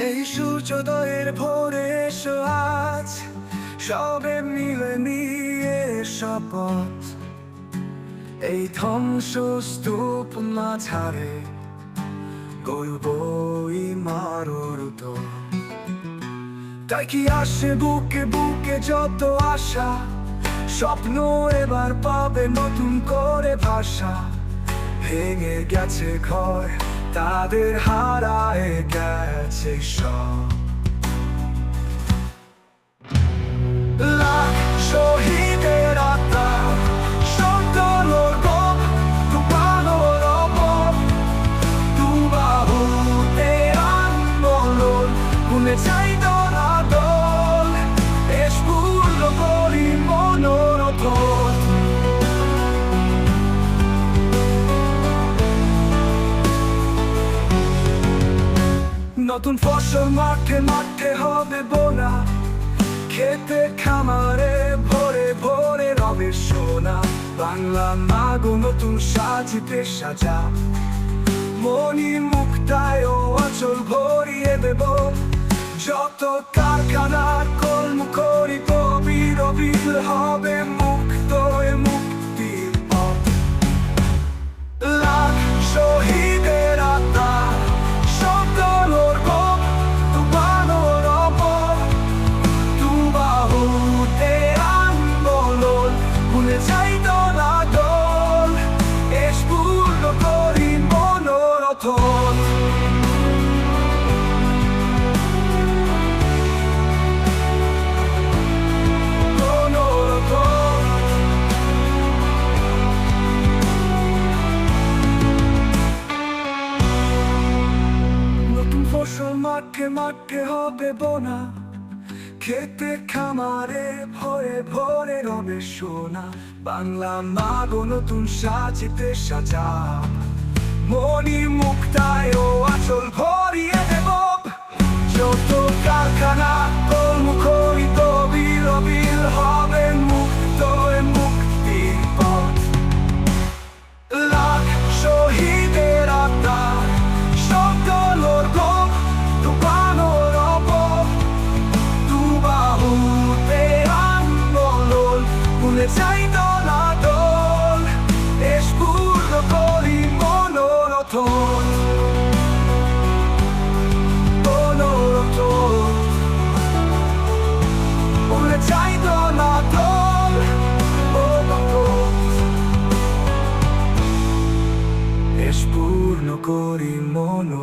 এই সূর্যোদয়ের ভোরে এসো আজ, সবে মিলে নিয়ে শপথ। এই ধ্বংসস্তূপ মাঝারে গড়বই মারুত। তাই কি আসে বুকে বুকে যত আশা, স্বপ্ন এবার পাবে নতুন করে ভাষা। ভেঙে গেছে ঘর, তাদের হারায় গেছে সব। লাখ শহীদের আত্মা, সন্তানের গপ, ডুবানোর রব, দুবাহুতে আন্দোলন, ভুলে যাই দল, দেশ পূর্ণ করি মনোরথ। নতুন ফসল মাঠে মাঠে হবে বোনা, খেতে খামারে ভরে ভরে রবে সোনা। বাংলা মাগো নতুন সাজিতে সাজা, মনি মুক্তায় ও অচল ভরিয়ে দেব। যত কারখানার কর্মকরি কবির বিল হবে মুক্ত এ মুক্তির পথ। লাখ শহীদের আত্মা, সন্তানের গপ, ডুবানোর রব, দুবাহুতে আন্দোলন, ভুলে যাই দল, দেশ পূর্ণ করি মনোরথ। মাঠে মাঠে হবে বোনা, খেতে খামারে ভরে ভরে রবে সোনা। বাংলা মাগো নতুন সাজিতে সাজা, মনি মুক্তায় ও আচল ভরিয়ে দেব। যত কারখানা কর্মকরি কবির বিল হবে মুক্ত এ মুক্তির পথ। লাখ শহীদের আত্মা, সন্তানের গপ, ডুবানোর রব, দুবাহুতে আন্দোলন, ভুলে যাই দল, দেশ পূর্ণ করি মনোরথ। ভুলে যাই দল, দেশ পূর্ণ করি মনোরথ।